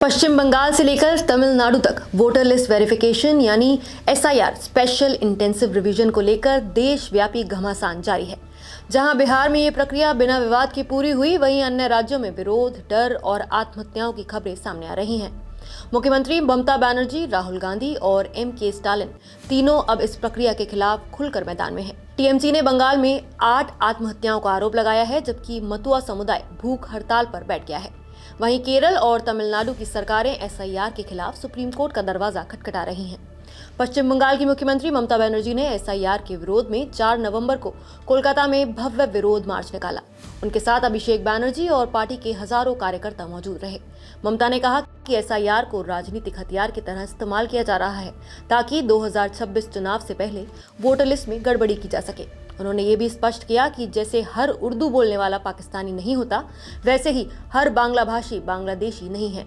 पश्चिम बंगाल से लेकर तमिलनाडु तक वोटर लिस्ट वेरिफिकेशन यानी एसआईआर स्पेशल इंटेंसिव रिवीजन को लेकर देशव्यापी घमासान जारी है। जहां बिहार में ये प्रक्रिया बिना विवाद के पूरी हुई, वहीं अन्य राज्यों में विरोध, डर और आत्महत्याओं की खबरें सामने आ रही हैं। मुख्यमंत्री ममता बनर्जी, राहुल गांधी और एम.के. स्टालिन तीनों अब इस प्रक्रिया के खिलाफ खुलकर मैदान में हैं। टीएमसी ने बंगाल में 8 आत्महत्याओं का आरोप लगाया है, जबकि मतुआ समुदाय भूख हड़ताल पर बैठ गया है। वहीं केरल और तमिलनाडु की सरकारें एसआईआर के खिलाफ सुप्रीम कोर्ट का दरवाजा खटखटा रही हैं। पश्चिम बंगाल की मुख्यमंत्री ममता बनर्जी ने एसआईआर के विरोध में 4 नवंबर को कोलकाता में भव्य विरोध मार्च निकाला। उनके साथ अभिषेक बैनर्जी और पार्टी के हजारों कार्यकर्ता मौजूद रहे। ममता ने कहा कि एसआईआर को राजनीतिक हथियार की तरह इस्तेमाल किया जा रहा है ताकि 2026 चुनाव से पहले वोटर लिस्ट में गड़बड़ी की जा सके। उन्होंने ये भी स्पष्ट किया कि जैसे हर उर्दू बोलने वाला पाकिस्तानी नहीं होता, वैसे ही हर बांग्ला भाषी बांग्लादेशी नहीं है।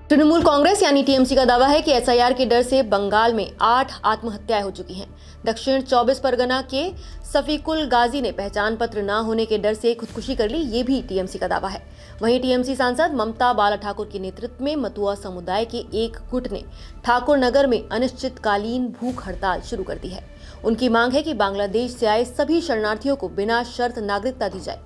तृणमूल कांग्रेस यानी टीएमसी का दावा है कि एसआईआर के डर से बंगाल में 8 आत्महत्याएं हो चुकी हैं। दक्षिण 24 परगना के सफीकुल गाजी ने पहचान पत्र न होने के डर से खुदकुशी कर ली, ये भी टीएमसी का दावा है। वहीं टीएमसी सांसद ममता बाला ठाकुर के नेतृत्व में मतुआ समुदाय के एक गुट ने ठाकुर नगर में अनिश्चितकालीन भूख हड़ताल शुरू कर दी है। उनकी मांग है कि बांग्लादेश से आए सभी शरणार्थियों को बिना शर्त नागरिकता दी जाए।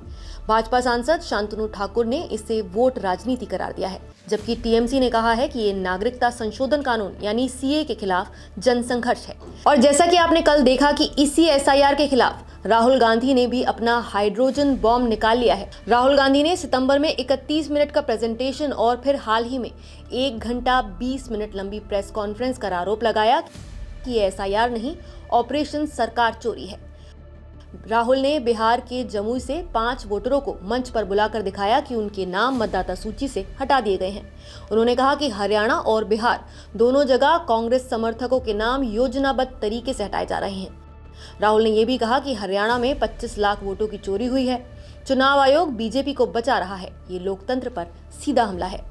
भाजपा सांसद शांतनु ठाकुर ने इसे वोट राजनीति करार दिया है, जबकि टीएमसी ने कहा है कि ये नागरिकता संशोधन कानून यानी सीए के खिलाफ जनसंघर्ष है। और जैसा कि आपने कल देखा कि इसी एसआईआर के खिलाफ राहुल गांधी ने भी अपना हाइड्रोजन बॉम्ब निकाल लिया है। राहुल गांधी ने सितंबर में 31 मिनट का प्रेजेंटेशन और फिर हाल ही में 1 घंटा 20 मिनट लंबी प्रेस कॉन्फ्रेंस कर आरोप लगाया कि एसआईआर नहीं, ऑपरेशन सरकार चोरी है। राहुल ने बिहार के जमुई से 5 वोटरों को मंच पर बुलाकर दिखाया कि उनके नाम मतदाता सूची से हटा दिए गए हैं। उन्होंने कहा कि हरियाणा और बिहार दोनों जगह कांग्रेस समर्थकों के नाम योजनाबद्ध तरीके से हटाए जा रहे हैं। राहुल ने यह भी कहा कि हरियाणा में 25 लाख वोटों की चोरी हुई है। चुनाव आयोग बीजेपी को बचा रहा है, ये लोकतंत्र पर सीधा हमला है।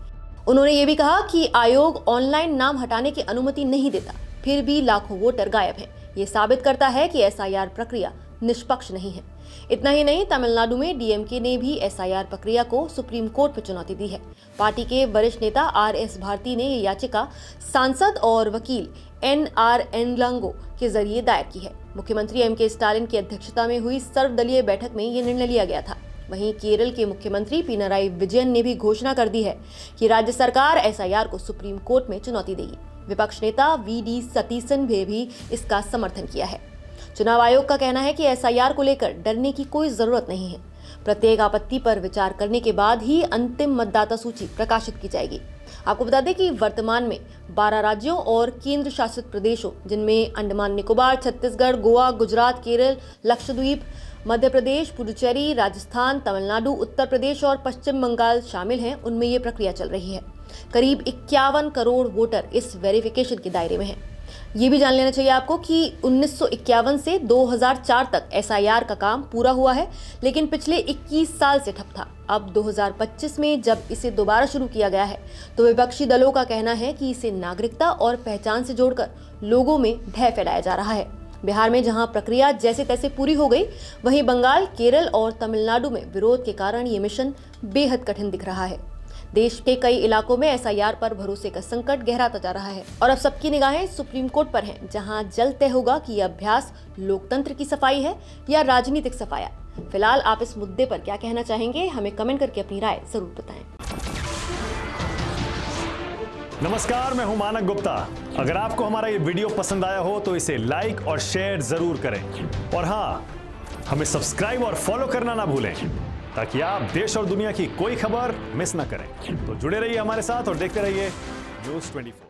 उन्होंने ये भी कहा कि आयोग ऑनलाइन नाम हटाने की अनुमति नहीं देता, फिर भी लाखों वोटर गायब हैं। ये साबित करता है कि एसआईआर प्रक्रिया निष्पक्ष नहीं है। इतना ही नहीं, तमिलनाडु में डीएमके ने भी एसआईआर प्रक्रिया को सुप्रीम कोर्ट में चुनौती दी है। पार्टी के वरिष्ठ नेता आर.एस. भारती ने ये याचिका सांसद और वकील एन.आर. एनलंगो के जरिए दायर की है। मुख्यमंत्री एम.के. स्टालिन की अध्यक्षता में हुई सर्वदलीय बैठक में ये निर्णय लिया गया था। वहीं केरल के मुख्यमंत्री पिनराई विजयन ने भी घोषणा कर दी है कि राज्य सरकार एसआईआर को सुप्रीम कोर्ट में चुनौती देगी। विपक्ष नेता वी.डी. सतीसन ने भी इसका समर्थन किया है। चुनाव आयोग का कहना है कि एसआईआर को लेकर डरने की कोई जरूरत नहीं है। प्रत्येक आपत्ति पर विचार करने के बाद ही अंतिम मतदाता सूची प्रकाशित की जाएगी। आपको बता दें कि वर्तमान में 12 राज्यों और केंद्र शासित प्रदेशों, जिनमें अंडमान निकोबार, छत्तीसगढ़, गोवा, गुजरात, केरल, लक्षद्वीप, मध्य प्रदेश, पुडुचेरी, राजस्थान, तमिलनाडु, उत्तर प्रदेश और पश्चिम बंगाल शामिल हैं, उनमें ये प्रक्रिया चल रही है। करीब 51 करोड़ वोटर इस वेरिफिकेशन के दायरे में हैं। ये भी जान लेना चाहिए आपको कि 1951 से 2004 तक एसआईआर का काम पूरा हुआ है, लेकिन पिछले 21 साल से ठप था। अब 2025 में जब इसे दोबारा शुरू किया गया है, तो विपक्षी दलों का कहना है कि इसे नागरिकता और पहचान से जोड़कर लोगों में भय फैलाया जा रहा है। बिहार में जहां प्रक्रिया जैसे तैसे पूरी हो गई, वहीं बंगाल, केरल और तमिलनाडु में विरोध के कारण ये मिशन बेहद कठिन दिख रहा है। देश के कई इलाकों में एसआईआर पर भरोसे का संकट गहराता जा रहा है और अब सबकी निगाहें सुप्रीम कोर्ट पर हैं, जहां जल्द तय होगा कि यह अभ्यास लोकतंत्र की सफाई है या राजनीतिक सफाया। फिलहाल आप इस मुद्दे पर क्या कहना चाहेंगे, हमें कमेंट करके अपनी राय जरूर बताएं। नमस्कार, मैं हूं मानक गुप्ता। अगर आपको हमारा ये वीडियो पसंद आया हो तो इसे लाइक और शेयर जरूर करें, और हाँ, हमें सब्सक्राइब और फॉलो करना ना भूलें ताकि आप देश और दुनिया की कोई खबर मिस ना करें। तो जुड़े रहिए हमारे साथ और देखते रहिए न्यूज़ 24।